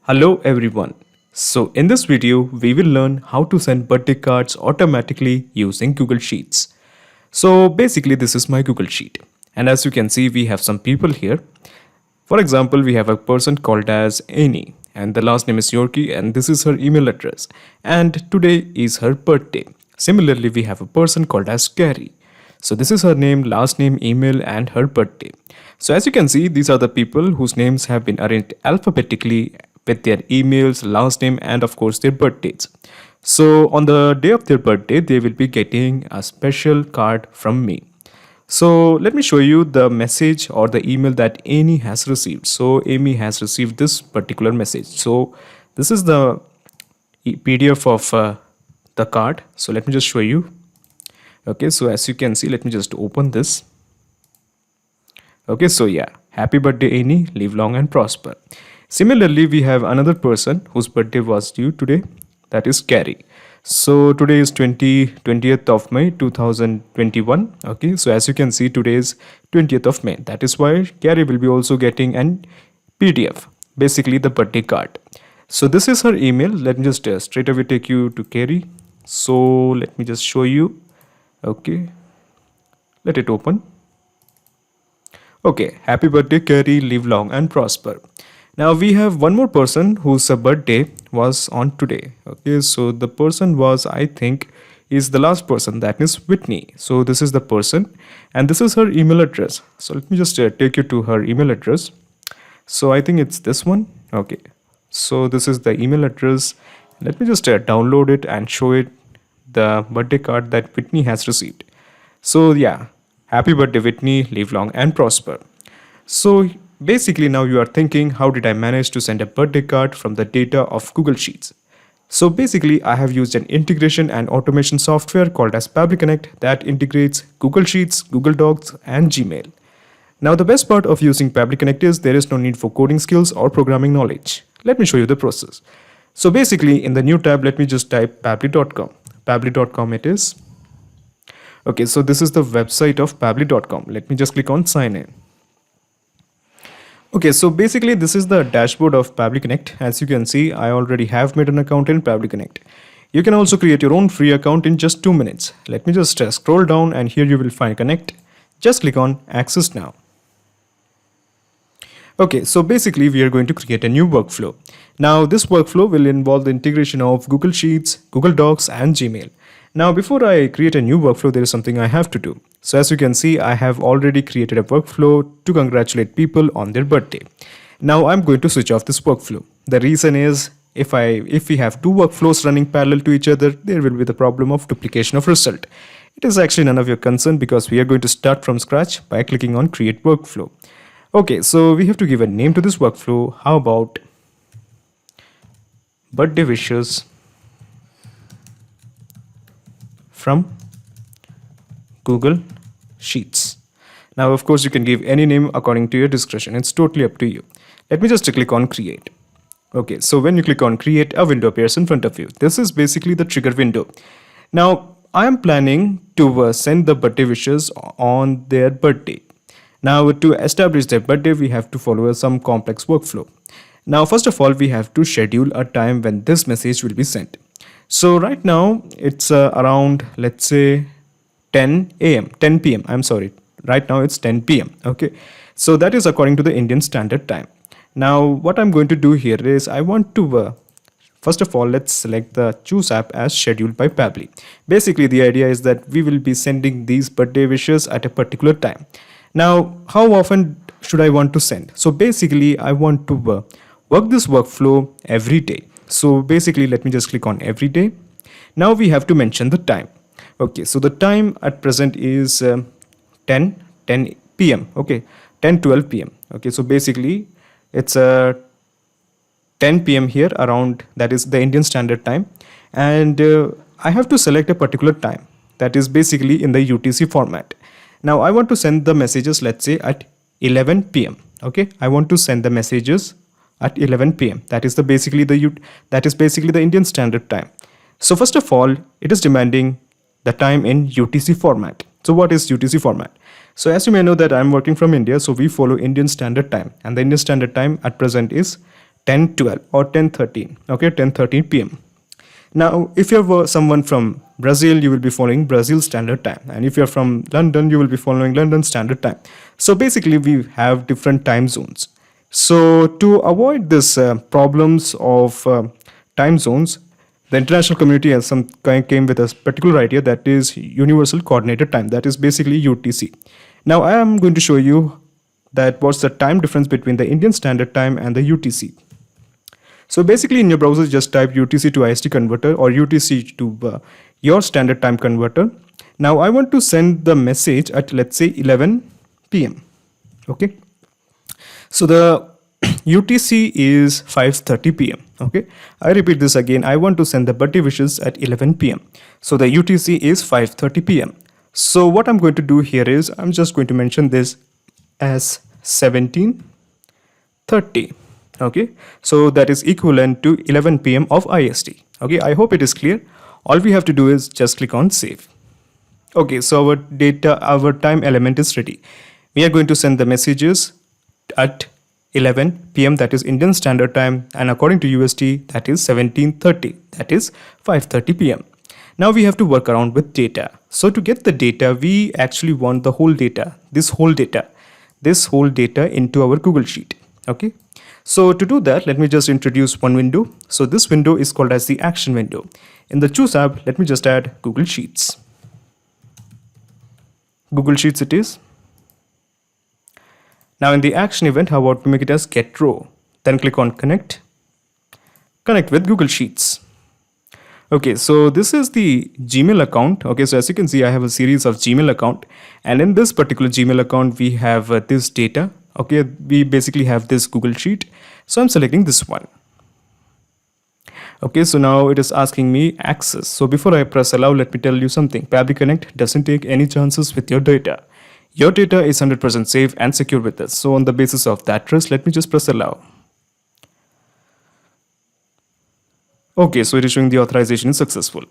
Hello everyone. So in this video we will learn how to send birthday cards automatically using Google Sheets. So basically this is my Google Sheet, and as you can see we have some people here. For example, we have a person called as Annie and the last name is Yorkie and this is her email address, and today is her birthday. Similarly, we have a person called as Carrie. So this is her name, last name, email and her birthday. So as you can see, these are the people whose names have been arranged alphabetically with their emails, last name and of course their birthdays. So on the day of their birthday, they will be getting a special card from me. So let me show you the message or the email that Amy has received. So Amy has received this particular message. So this is the PDF of the card. So let me just show you. Okay, so as you can see, let me just open this. Okay, so yeah, happy birthday Annie, live long and prosper. Similarly, we have another person whose birthday was due today, that is Carrie. So today is 20th of May 2021. Okay, so as you can see, today is 20th of May. That is why Carrie will be also getting an PDF, basically the birthday card. So this is her email. Let me just straight away take you to Carrie. So let me just show you. Okay, let it open. Okay, happy birthday Carrie, live long and prosper. Now we have one more person whose birthday was on today. Okay, so the person was, I think, is the last person, that is Whitney. So this is the person and this is her email address. So let me just take you to her email address. So I think it's this one. Okay, so this is the email address. Let me just download it and show it the birthday card that Whitney has received. So yeah, happy birthday Whitney, live long and prosper. So basically now you are thinking, how did I manage to send a birthday card from the data of Google Sheets? So basically I have used an integration and automation software called as Pabbly Connect that integrates Google Sheets, Google Docs and Gmail. Now the best part of using Pabbly Connect is there is no need for coding skills or programming knowledge. Let me show you the process. So basically in the new tab, let me just type pabbly.com. Pabbly.com it is. Okay, so this is the website of pabbly.com. Let me just click on sign in. Okay, so basically this is the dashboard of Pabbly Connect. As you can see, I already have made an account in Pabbly Connect. You can also create your own free account in just 2 minutes. Let me just scroll down and here you will find Connect. Just click on Access Now. Okay, so basically we are going to create a new workflow. Now this workflow will involve the integration of Google Sheets, Google Docs and Gmail. Now before I create a new workflow, there is something I have to do. So as you can see, I have already created a workflow to congratulate people on their birthday. Now I'm going to switch off this workflow. The reason is if we have two workflows running parallel to each other, there will be the problem of duplication of result. It is actually none of your concern because we are going to start from scratch by clicking on create workflow. Okay, so we have to give a name to this workflow. How about birthday wishes from Google Sheets. Now of course you can give any name according to your discretion. It's totally up to you. Let me just click on create. Okay, so when you click on create, a window appears in front of you. This is basically the trigger window. Now I am planning to send the birthday wishes on their birthday. Now to establish their birthday, we have to follow some complex workflow. Now first of all, we have to schedule a time when this message will be sent. So right now it's around, let's say 10 p.m. I'm sorry. Right now it's 10 p.m. Okay. So that is according to the Indian Standard Time. Now what I'm going to do here is I want to first of all, let's select the choose app as scheduled by Pabbly. Basically the idea is that we will be sending these birthday wishes at a particular time. Now how often should I want to send? So basically I want to work this workflow every day. So basically let me just click on every day. Now we have to mention the time. Okay, so the time at present is 10 p.m. Okay, 10:12 p.m. Okay, so basically it's 10 p.m. here around, that is the Indian Standard Time, and I have to select a particular time that is basically in the UTC format. Now I want to send the messages, let's say at 11 p.m. Okay, I want to send the messages at 11 p.m. That is basically the Indian Standard Time. So first of all, it is demanding the time in UTC format. So what is UTC format? So as you may know that I'm working from India, so we follow Indian Standard Time, and the Indian Standard Time at present is 10:12 or 10:13. Okay, 10:13 p.m. Now, if you're someone from Brazil, you will be following Brazil Standard Time. And if you're from London, you will be following London Standard Time. So basically, we have different time zones. So to avoid this problems of time zones, the international community has some kind came with a particular idea, that is Universal Coordinated Time. That is basically UTC. Now I am going to show you that what's the time difference between the Indian Standard Time and the UTC. So basically in your browser, just type UTC to IST converter or UTC to your standard time converter. Now I want to send the message at, let's say, 11 p.m. Okay. So the UTC is 5:30 p.m. Okay. I repeat this again. I want to send the birthday wishes at 11 p.m. So the UTC is 5:30 p.m. So what I'm going to do here is I'm just going to mention this as 17:30. Okay, so that is equivalent to 11 p.m. of IST. Okay, I hope it is clear. All we have to do is just click on save. Okay, so our time element is ready. We are going to send the messages at 11 p.m. that is Indian Standard Time, and according to UST that is 17:30, that is 5:30 p.m. Now we have to work around with data. So to get the data, we actually want the whole data, this whole data into our Google Sheet. Okay. So to do that, let me just introduce one window. So this window is called as the action window. In the choose tab, let me just add Google Sheets. Google Sheets it is. Now in the action event, how about we make it as get row? Then click on connect. Connect with Google Sheets. Okay, so this is the Gmail account. Okay, so as you can see, I have a series of Gmail account, and in this particular Gmail account, we have this data. Okay, we basically have this Google Sheet. So I'm selecting this one. Okay, so now it is asking me access. So before I press allow, let me tell you something. Pabbly Connect doesn't take any chances with your data. Your data is 100% safe and secure with us. So on the basis of that trust, let me just press allow. Okay, so it is showing the authorization is successful.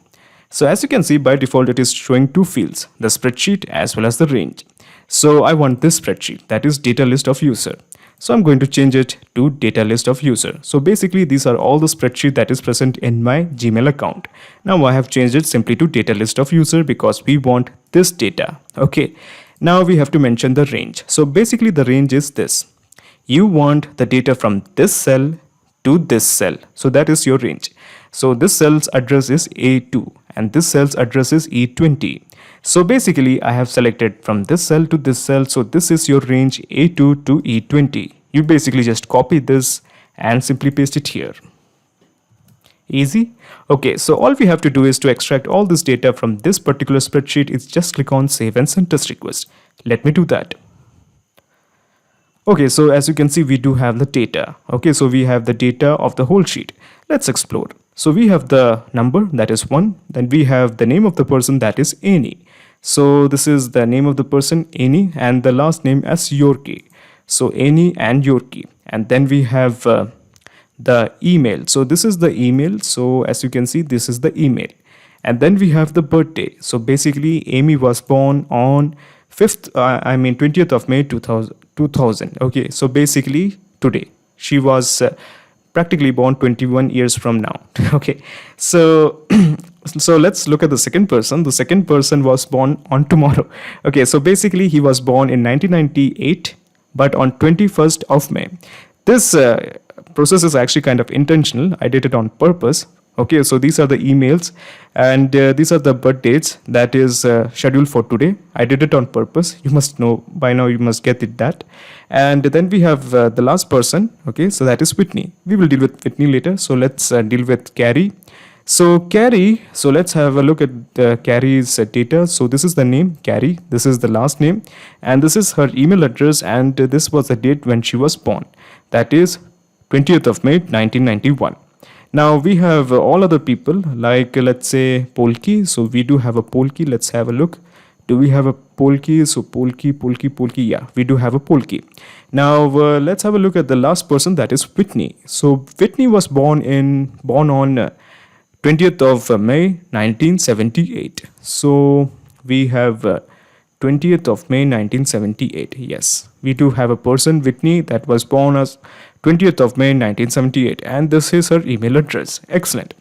So as you can see, by default, it is showing two fields, the spreadsheet as well as the range. So I want this spreadsheet, that is data list of user. So I'm going to change it to data list of user. So basically these are all the spreadsheet that is present in my Gmail account. Now I have changed it simply to data list of user because we want this data. Okay. Now we have to mention the range. So basically the range is this. You want the data from this cell to this cell. So that is your range. So this cell's address is A2 and this cell's address is E20. So basically I have selected from this cell to this cell. So this is your range A2 to E20. You basically just copy this and simply paste it here. Easy. Okay, so all we have to do is to extract all this data from this particular spreadsheet is just click on save and send test request. Let me do that. Okay, so as you can see, we do have the data. Okay, so we have the data of the whole sheet. Let's explore. So we have the number, that is 1. Then we have the name of the person, that is Annie. So this is the name of the person, Annie, and the last name as Yorkie. So Annie and Yorkie. And then we have the email. So this is the email. So as you can see, this is the email. And then we have the birthday. So basically, Amy was born on 20th of May 2000. Okay, so basically today she was practically born 21 years from now. Okay, so so let's look at the second person. The second person was born on tomorrow. Okay, so basically he was born in 1998, but on 21st of May. This process is actually kind of intentional. I did it on purpose. Okay, so these are the emails and these are the birth dates that is scheduled for today. I did it on purpose. You must know by now, you must get it that. And then we have the last person. Okay, so that is Whitney. We will deal with Whitney later. So let's deal with Carrie. So Carrie, so let's have a look at Carrie's data. So this is the name, Carrie. This is the last name. And this is her email address. And this was the date when she was born. That is 20th of May, 1991. Now we have all other people like let's say Polki. So we do have a Polki. Let's have a look. Do we have a Polki? So Polki. Yeah, we do have a Polki. Now let's have a look at the last person, that is Whitney. So Whitney was born on 20th of May 1978. So we have 20th of May 1978. Yes, we do have a person, Whitney, that was born as 20th of May 1978, and this is her email address. Excellent.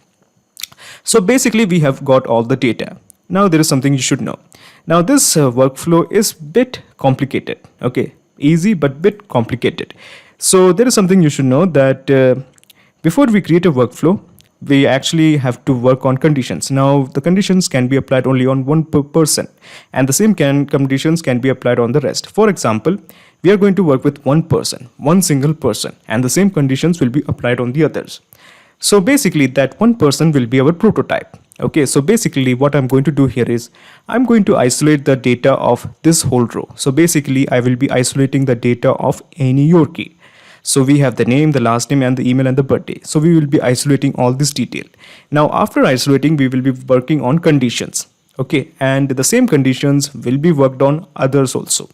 So basically we have got all the data. Now there is something you should know. Now this workflow is bit complicated. Okay, easy but bit complicated. So there is something you should know that before we create a workflow, we actually have to work on conditions. Now the conditions can be applied only on one person, and the same conditions can be applied on the rest. For example, we are going to work with one person, one single person, and the same conditions will be applied on the others. So basically that one person will be our prototype. Okay, so basically what I'm going to do here is I'm going to isolate the data of this whole row. So basically I will be isolating the data of any Yorkie. So we have the name, the last name, and the email and the birthday. So we will be isolating all this detail. Now after isolating, we will be working on conditions. Okay, and the same conditions will be worked on others also.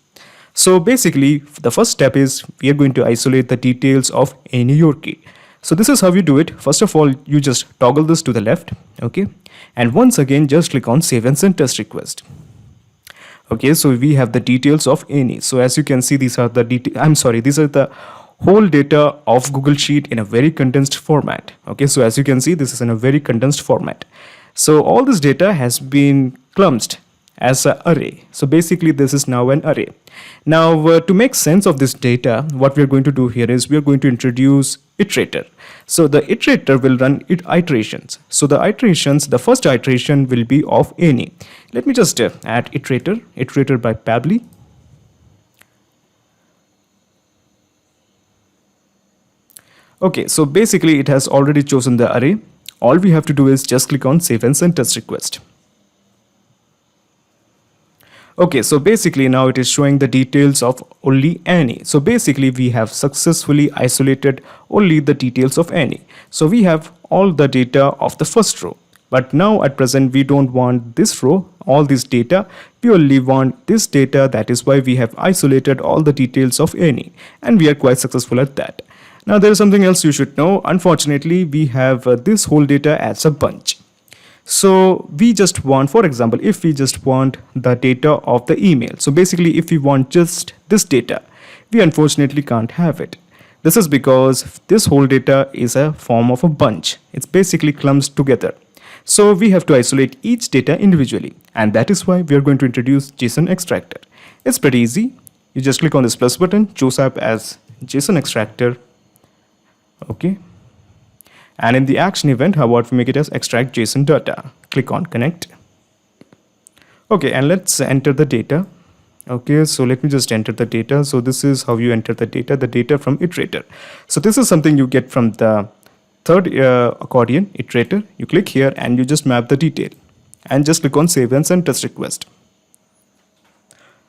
So basically the first step is we are going to isolate the details of any Yorkie. So this is how you do it. First of all, you just toggle this to the left. Okay, and once again just click on save and send test request. Okay, so we have the details of any. So as you can see, these are the these are the whole data of Google Sheet in a very condensed format. Okay, so as you can see, this is in a very condensed format. So all this data has been clumped as an array. So basically this is now an array. Now to make sense of this data, what we are going to do here is we are going to introduce iterator. So the iterator will run iterations. So the iterations, the first iteration will be of any. Let me just add iterator by Pabbly. Okay, so basically it has already chosen the array. All we have to do is just click on save and send test request. Okay, so basically now it is showing the details of only any. So basically we have successfully isolated only the details of any. So we have all the data of the first row. But now at present we don't want this row, all this data. We only want this data. That is why we have isolated all the details of any. And we are quite successful at that. Now there is something else you should know. Unfortunately, we have this whole data as a bunch. So we just want, for example, if we just want the data of the email. So basically if we want just this data, we unfortunately can't have it. This is because this whole data is a form of a bunch. It's basically clumps together. So we have to isolate each data individually. And that is why we are going to introduce JSON extractor. It's pretty easy. You just click on this plus button, choose app as JSON extractor. Okay, and in the action event, how about we make it as extract JSON data? Click on connect. Okay, and let's enter the data. Okay, so let me just enter the data. So this is how you enter the data from iterator. So this is something you get from the third accordion iterator. You click here and you just map the detail and just click on save and send test request.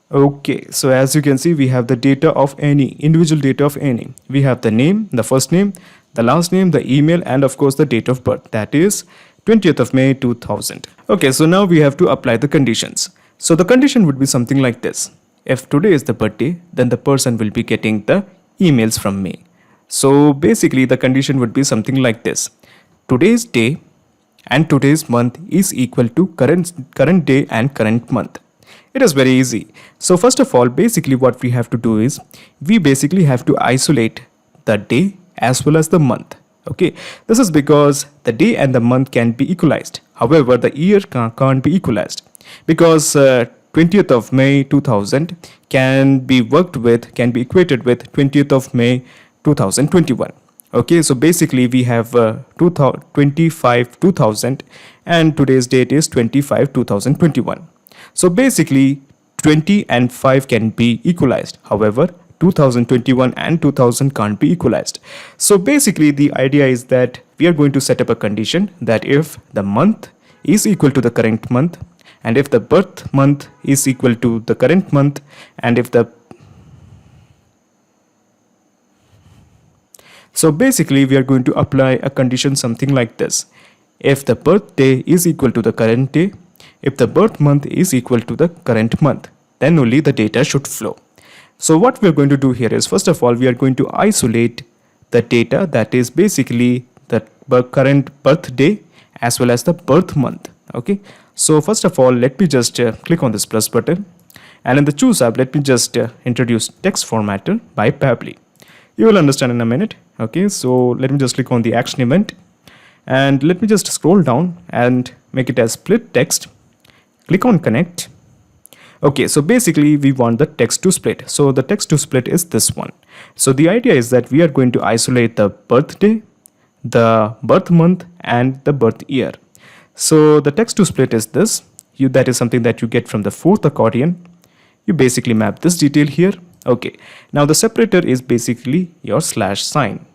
Okay, so as you can see, we have the data of any, individual data of any. We have the name, the first name, the last name, the email, and of course the date of birth. That is 20th of May 2000. Okay, so now we have to apply the conditions. So the condition would be something like this. If today is the birthday, then the person will be getting the emails from me. So basically the condition would be something like this. Today's day and today's month is equal to current day and current month. It is very easy. So first of all, basically what we have to do is we basically have to isolate the day as well as the month. Okay, this is because the day and the month can be equalized. However, the year can't be equalized because 20th of May 2000 can be equated with 20th of May 2021. Okay, so basically we have 2000 and today's date is 2021. So basically 20 and 5 can be equalized. However, 2021 and 2000 can't be equalized. So basically the idea is that we are going to set up a condition that if the month is equal to the current month, and if the birth month is equal to the current month, and if the So basically we are going to apply a condition something like this. If the birthday is equal to the current day, if the birth month is equal to the current month, then only the data should flow. So what we are going to do here is, first of all, we are going to isolate the data that is basically the current birthday as well as the birth month. Okay. So first of all, let me just click on this plus button, and in the choose app, let me just introduce text formatter by Pabbly. You will understand in a minute. Okay, so let me just click on the action event and let me just scroll down and make it as split text. Click on connect. Okay, so basically we want the text to split. So the text to split is this one. So the idea is that we are going to isolate the birthday, the birth month, and the birth year. So the text to split is this. That is something that you get from the fourth accordion. You basically map this detail here. Okay, now the separator is basically your slash sign.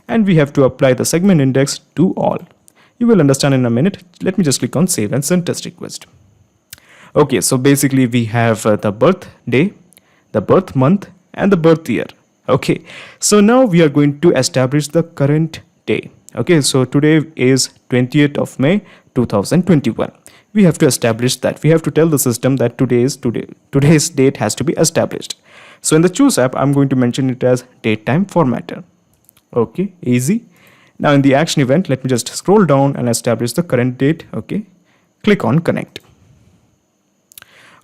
And we have to apply the segment index to all. You will understand in a minute. Let me just click on save and send test request. Okay, so basically we have the birth day, the birth month, and the birth year. Okay, so now we are going to establish the current day. Okay, so today is 20th of May 2021. We have to establish that. We have to tell the system that today's date has to be established. So in the choose app, I'm going to mention it as date time formatter. Okay, easy. Now in the action event, let me just scroll down and establish the current date. Okay, click on connect.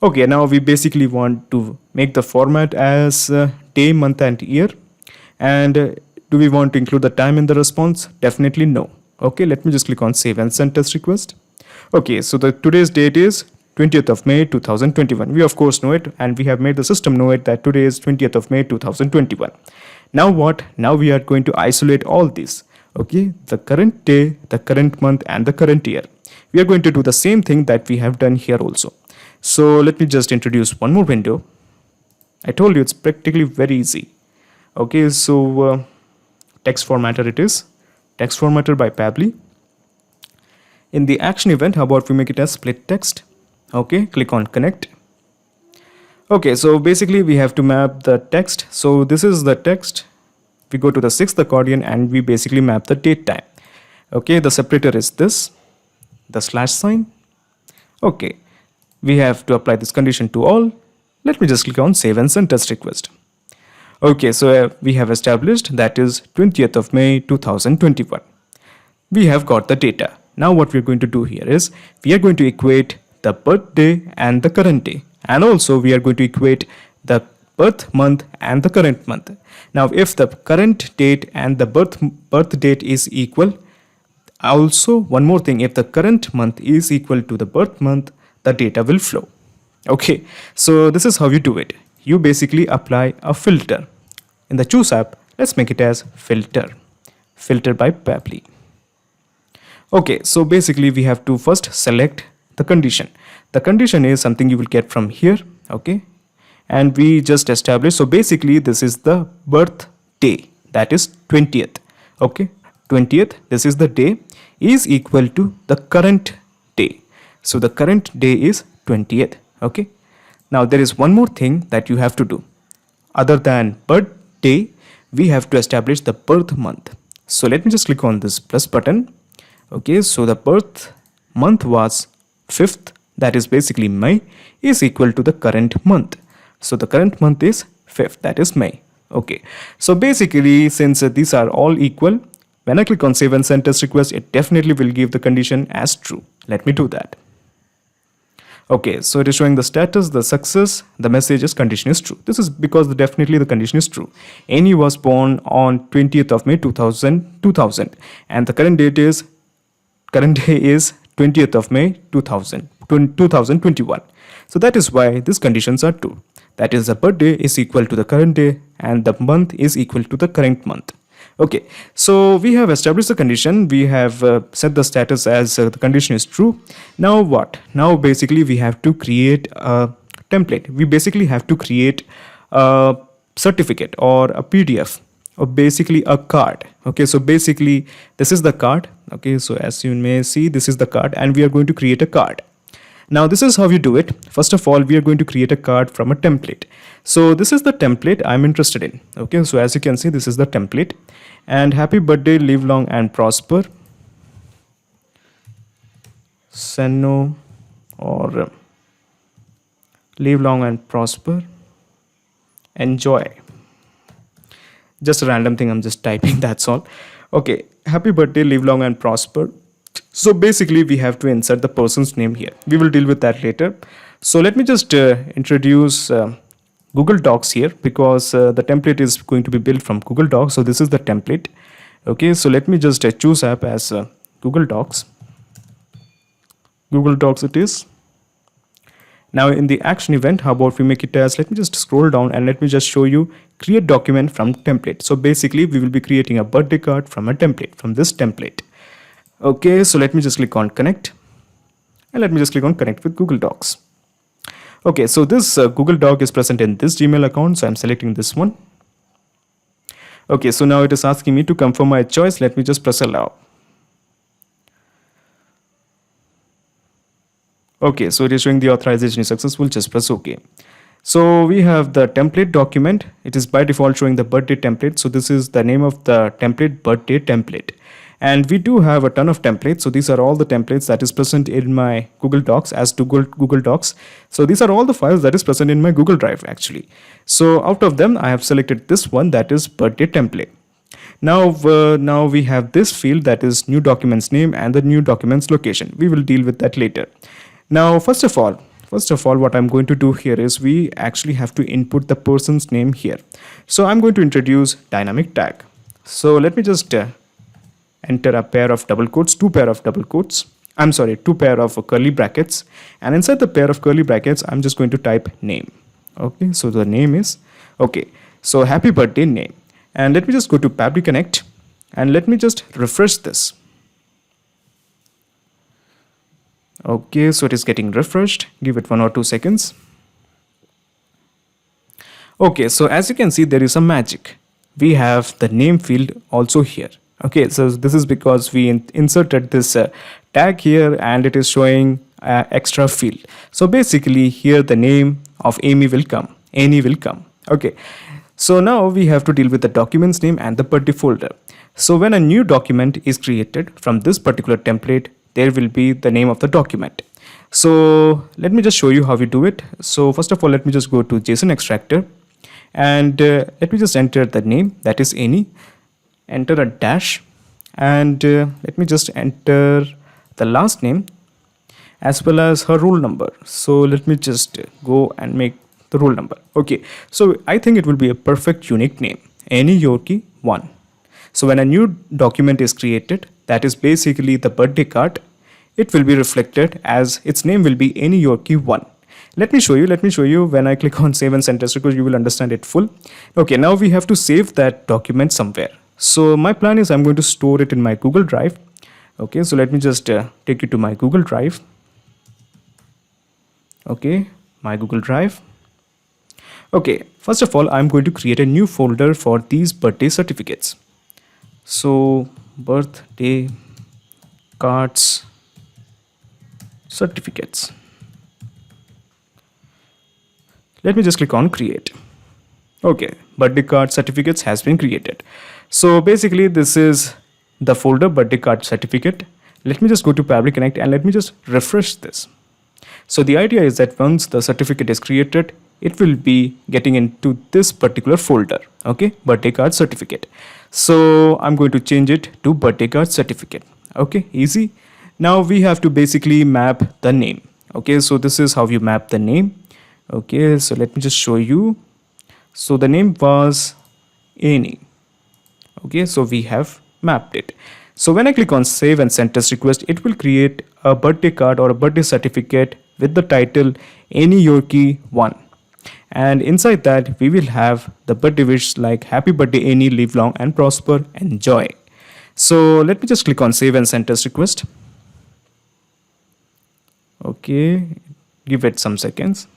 Okay, now we basically want to make the format as day, month, and year. And do we want to include the time in the response? Definitely no. Okay, let me just click on save and send test request. Okay, so the today's date is 20th of May 2021. We of course know it, and we have made the system know it that today is 20th of May 2021. Now what? Now we are going to isolate all these. Okay, the current day, the current month, and the current year. We are going to do the same thing that we have done here also. So let me just introduce one more window. I told you it's practically very easy. Okay, so text formatter it is. Text formatter by Pabbly. In the action event, how about we make it as split text? Okay, click on connect. Okay, so basically we have to map the text. So this is the text. We go to the sixth accordion and we basically map the date time. Okay, the separator is this, the slash sign. Okay, we have to apply this condition to all. Let me just click on save and send test request. Okay, so we have established that is 20th of May 2021. We have got the data. Now what we're going to do here is we are going to equate the birthday and the current day. And also we are going to equate the birth month and the current month. Now if the current date and the birth date is equal, also one more thing, if the current month is equal to the birth month, the data will flow. Okay, so this is how you do it. You basically apply a filter. In the choose app, let's make it as filter. Filter by Pabbly. Okay, so basically we have to first select the condition. The condition is something you will get from here. Okay, and we just established. So basically this is the birth day, that is 20th. Okay, 20th, this is the day, is equal to the current day. So the current day is 20th. Okay, now there is one more thing that you have to do. Other than birthday, we have to establish the birth month. So let me just click on this plus button. Okay, so the birth month was 5th, that is basically May, is equal to the current month. So the current month is 5th, that is May. Okay, so basically since these are all equal, when I click on save and send test request, it definitely will give the condition as true. Let me do that. Okay, so it is showing the status, the success, the message is condition is true. This is because definitely the condition is true. Annie was born on 20th of May 2000 and the current day is 20th of May 2021. So that is why these conditions are true. That is the birthday is equal to the current day and the month is equal to the current month. Okay, so we have established the condition. We have set the status as the condition is true. Now what? Now basically we have to create a template. We basically have to create a certificate or a PDF or basically a card. Okay, so basically this is the card. Okay, so as you may see, this is the card and we are going to create a card. Now this is how you do it. First of all, we are going to create a card from a template. So this is the template I'm interested in. Okay, so as you can see, this is the template. And happy birthday, live long and prosper. Senno or live long and prosper. Enjoy. Just a random thing I'm just typing, that's all. Okay, happy birthday, live long and prosper. So basically we have to insert the person's name here. We will deal with that later. So let me just introduce Google Docs here, because the template is going to be built from Google Docs. So this is the template. Okay, so let me just choose app as Google Docs. Google Docs it is. Now in the action event, how about we make it as, let me just scroll down and let me just show you create document from template. So basically we will be creating a birthday card from a template, from this template. Okay, so let me just click on connect and let me just click on connect with Google Docs. Okay, so this Google Doc is present in this Gmail account, so I'm selecting this one. Okay, so now it is asking me to confirm my choice. Let me just press allow. Okay, so it is showing the authorization is successful. Just press OK. So we have the template document. It is by default showing the birthday template. So this is the name of the template, birthday template. And we do have a ton of templates. So these are all the templates that is present in my Google Docs as to Google Docs. So these are all the files that is present in my Google Drive actually. So out of them, I have selected this one, that is birthday template. Now we have this field, that is new documents name and the new documents location. We will deal with that later. Now, first of all, what I'm going to do here is we actually have to input the person's name here. So I'm going to introduce dynamic tag. So let me just enter a pair of double quotes, two pair of curly brackets. And inside the pair of curly brackets, I'm just going to type name. Okay, so the name is, okay, so happy birthday name. And let me just go to Pabbly Connect and let me just refresh this. Okay, so it is getting refreshed. Give it 1 or 2 seconds. Okay, so as you can see, there is some magic. We have the name field also here. Okay, so this is because we inserted this tag here and it is showing extra field. So basically here the name of Amy will come. Annie will come. Okay, so now we have to deal with the document's name and the birthday folder. So when a new document is created from this particular template, there will be the name of the document. So let me just show you how we do it. So first of all, let me just go to JSON extractor and let me just enter the name, that is Annie, enter a dash, and let me just enter the last name as well as her roll number. So let me just go and make the roll number. Okay, so I think it will be a perfect unique name, Annie Yorkie 1. So when a new document is created, that is basically the birthday card, it will be reflected as its name will be Annie Yorkie 1. Let me show you when I click on save and send test request, you will understand it full. Okay, now we have to save that document somewhere. So my plan is I'm going to store it in my Google Drive. Okay, so let me just take you to my Google Drive. Okay, my Google Drive. Okay, first of all, I'm going to create a new folder for these birthday certificates. So birthday cards certificates. Let me just click on create. Okay, birthday card certificates has been created. So basically this is the folder birthday card certificate. Let me just go to Pabbly Connect and let me just refresh this. So the idea is that once the certificate is created, it will be getting into this particular folder. Okay, birthday card certificate. So I'm going to change it to birthday card certificate. Okay, easy. Now we have to basically map the name. Okay, so this is how you map the name. Okay, so let me just show you. So the name was Annie. Okay, so we have mapped it. So when I click on save and send test request, it will create a birthday card or a birthday certificate with the title Annie Yorkie 1. And inside that we will have the birthday wish like happy birthday Annie, live long and prosper, enjoy. So let me just click on save and send test request. Okay, give it some seconds.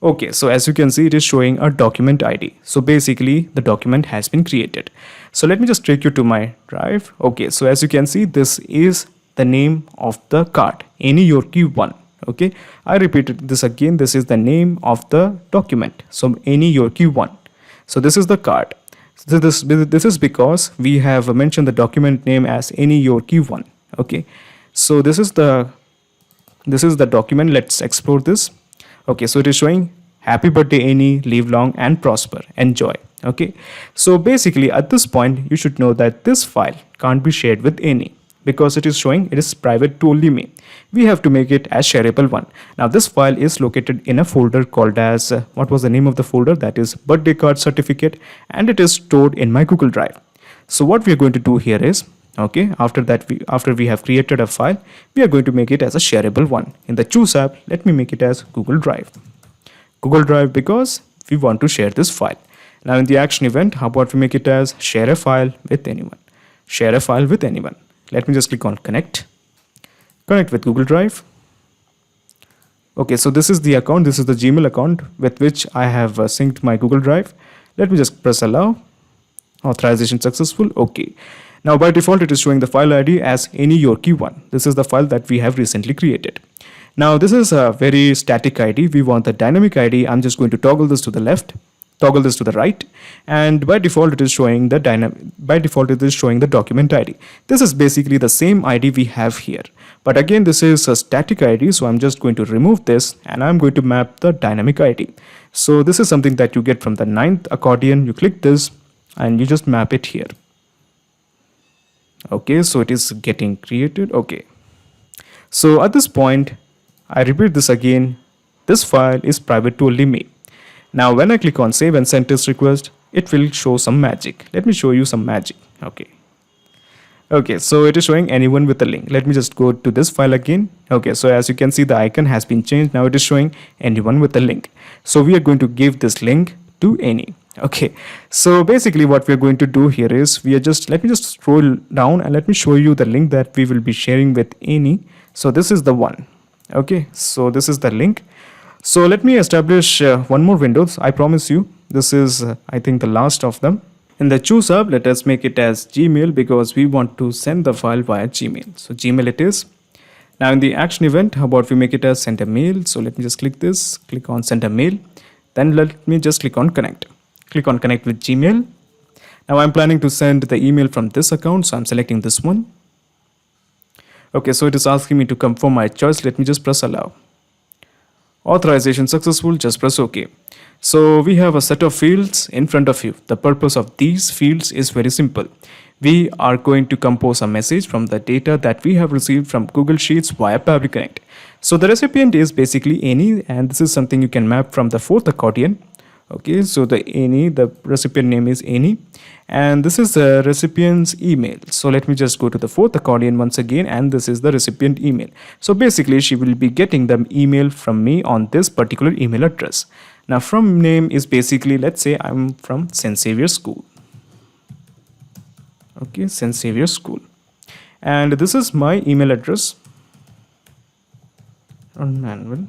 Okay, so as you can see, it is showing a document ID. So basically the document has been created. So let me just take you to my drive. Okay, so as you can see, this is the name of the card, Annie Yorkie 1. Okay, I repeated this again. This is the name of the document. So Annie Yorkie 1. So this is the card. So this is because we have mentioned the document name as Annie Yorkie 1. Okay, so this is the document. Let's explore this. Okay, so it is showing happy birthday Annie, live long and prosper, enjoy. Okay, so basically at this point you should know that this file can't be shared with Annie. because it is showing it is private to only me. We have to make it as shareable one. Now this file is located in a folder called as what was the name of the folder? That is birthday card certificate, and it is stored in my Google Drive. So what we are going to do here is, okay, after we have created a file, we are going to make it as a shareable one. In the Choose app, let me make it as Google Drive. Google Drive, because we want to share this file. Now in the action event, how about we make it as share a file with anyone. Share a file with anyone. Let me just click on connect. Connect with Google Drive. Okay, so this is the account. This is the Gmail account with which I have synced my Google Drive. Let me just press allow. Authorization successful. Okay. Now by default, it is showing the file ID as any Yorkie1. This is the file that we have recently created. Now this is a very static ID. We want the dynamic ID. I'm just going to toggle this to the left, toggle this to the right, and by default it is showing the document ID. This is basically the same ID we have here, but again this is a static ID, so I'm just going to remove this and I'm going to map the dynamic ID. So this is something that you get from the 9th accordion. You click this and you just map it here. Okay, so it is getting created. Okay, so at this point, I repeat this again, this file is private to only me. Now when I click on save and send test request, it will show some magic. Let me show you some magic. Okay, so it is showing anyone with a link. Let me just go to this file again. Okay, so as you can see, the icon has been changed. Now it is showing anyone with a link. So we are going to give this link to any. Okay, so basically what we are going to do here is let me just scroll down and let me show you the link that we will be sharing with any. So this is the one. Okay, so this is the link. So let me establish one more window. I promise you this is I think the last of them. In the Choose app, let us make it as Gmail because we want to send the file via Gmail. So Gmail it is. Now in the action event, how about we make it as send a mail. So let me just click this, click on send a mail. Then let me just click on connect. Click on connect with Gmail. Now I'm planning to send the email from this account, so I'm selecting this one. Okay, so it is asking me to confirm my choice. Let me just press allow. Authorization successful, just press OK. So we have a set of fields in front of you. The purpose of these fields is very simple. We are going to compose a message from the data that we have received from Google Sheets via Pabbly Connect. So the recipient is basically any, and this is something you can map from the 4th accordion. Okay, so the recipient name is any, and this is the recipient's email. So let me just go to the 4th accordion once again, and this is the recipient email. So basically she will be getting the email from me on this particular email address. Now from name is basically, let's say I'm from St. Xavier School. Okay, St. Xavier School, and this is my email address on manual.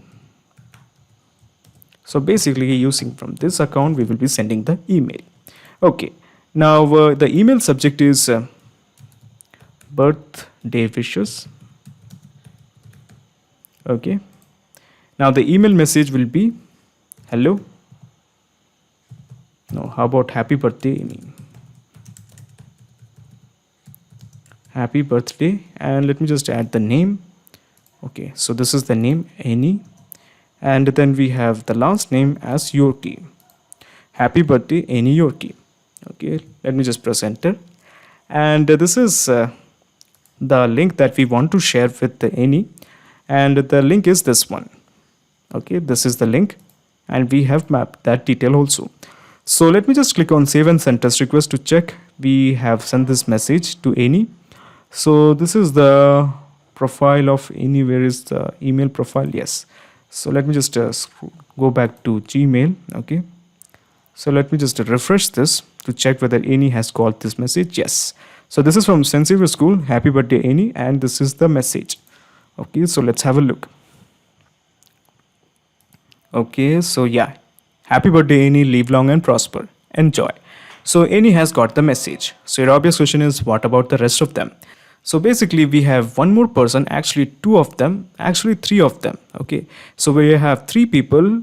So basically using from this account, we will be sending the email. Okay, now the email subject is birthday wishes. Okay, now the email message will be hello. No, how about happy birthday Amy? Happy birthday, and let me just add the name. Okay, so this is the name Annie. And then we have the last name as Yorkie. Happy birthday Annie Yorkie. Okay, let me just press enter, and this is the link that we want to share with the Annie, and the link is this one. Okay, this is the link, and we have mapped that detail also. So let me just click on save and send test request to check we have sent this message to Annie. So this is the profile of Annie. Where is the email profile? Yes. So let me just go back to Gmail. Okay, so let me just refresh this to check whether Annie has got this message. Yes, so this is from St. Xavier School. Happy birthday Annie, and this is the message. Okay, so let's have a look. Okay, so yeah, happy birthday Annie, live long and prosper, enjoy. So Annie has got the message. So your obvious question is, what about the rest of them? So basically we have one more person, actually two of them, actually three of them. Okay, so we have three people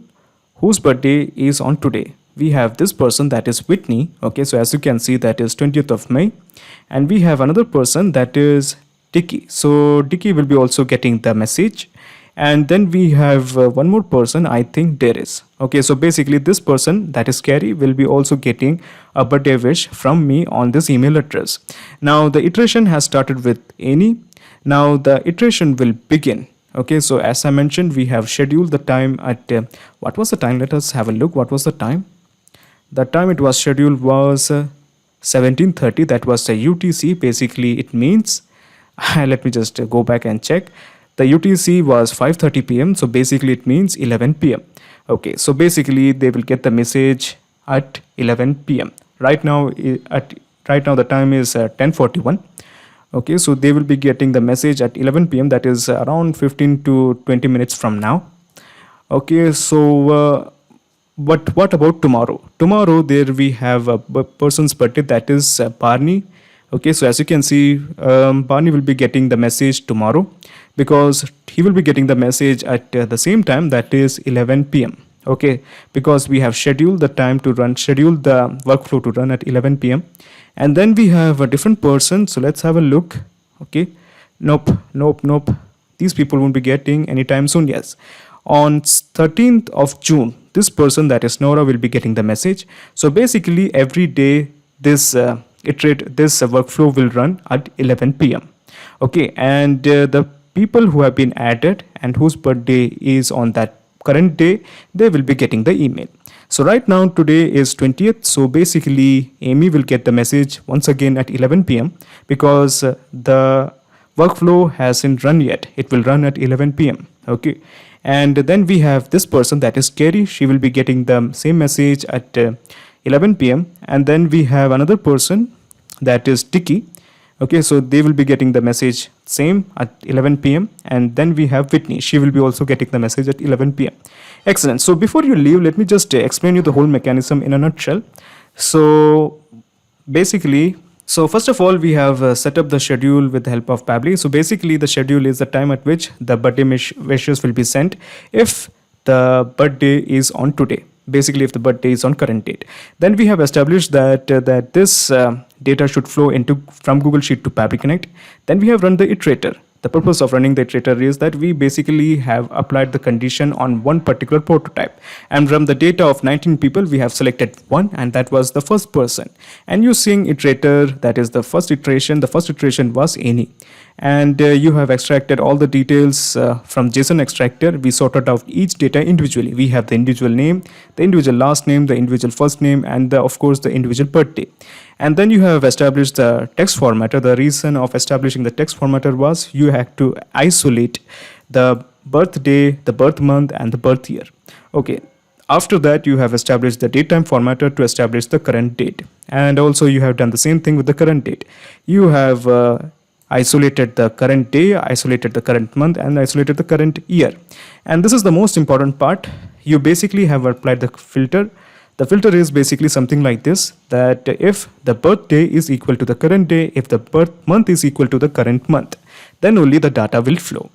whose birthday is on today. We have this person, that is Whitney. Okay, so as you can see, that is 20th of May. And we have another person, that is Dicky. So Dicky will be also getting the message. And then we have one more person, I think Darius. Okay, so basically this person, that is Carrie, will be also getting a birthday wish from me on this email address. Now the iteration has started with Annie. Now the iteration will begin. Okay, so as I mentioned, we have scheduled the time at what was the time? Let us have a look. What was the time? The time it was scheduled was 17:30. That was the UTC. Basically, it means let me just go back and check. The UTC was 5:30 p.m. So basically, it means 11 p.m. Okay, so basically, they will get the message at 11 p.m. Right now, the time is 10:41. Okay, so they will be getting the message at 11 p.m. That is around 15 to 20 minutes from now. Okay, so but what about tomorrow? Tomorrow there we have a person's birthday, that is Barney. Okay, so as you can see, Barney will be getting the message tomorrow because he will be getting the message at the same time, that is 11 p.m. Okay, because we have scheduled the workflow to run at 11 p.m. And then we have a different person. So let's have a look. Okay, nope. These people won't be getting anytime soon. Yes, on 13th of June, this person, that is Nora, will be getting the message. So basically every day this workflow will run at 11 p.m. Okay, and the people who have been added and whose birthday is on that current day, they will be getting the email. So right now today is 20th. So basically Amy will get the message once again at 11 p.m. because the workflow hasn't run yet. It will run at 11 p.m. Okay, and then we have this person, that is Carrie. She will be getting the same message at 11 p.m. And then we have another person, that is Dicky. Okay, so they will be getting the message same at 11 p.m. And then we have Whitney. She will be also getting the message at 11 p.m. Excellent. So before you leave, let me just explain you the whole mechanism in a nutshell. So basically, so first of all, we have set up the schedule with the help of Pabbly. So basically the schedule is the time at which the birthday wishes will be sent if the birthday is on today. Basically, if the birthday is on current date. Then we have established that this data should flow from Google Sheet to Pabbly Connect. Then we have run the iterator. The purpose of running the iterator is that we basically have applied the condition on one particular prototype. And from the data of 19 people, we have selected one, and that was the first person. And using iterator, that is the first iteration was Annie. And you have extracted all the details from JSON extractor. We sorted out each data individually. We have the individual name, the individual last name, the individual first name, and of course the individual birthday. And then you have established the text formatter. The reason of establishing the text formatter was you had to isolate the birthday, the birth month, and the birth year. Okay. After that, you have established the datetime formatter to establish the current date. And also you have done the same thing with the current date. You have isolated the current day, isolated the current month, and isolated the current year. And this is the most important part. You basically have applied the filter. The filter is basically something like this, that if the birthday is equal to the current day, if the birth month is equal to the current month, then only the data will flow.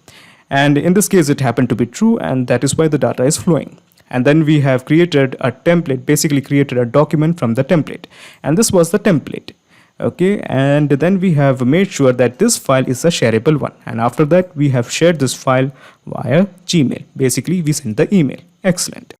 And in this case, it happened to be true, and that is why the data is flowing. And then we have created a template, basically created a document from the template. And this was the template. Okay, and then we have made sure that this file is a shareable one. And after that, we have shared this file via Gmail. Basically, we send the email. Excellent.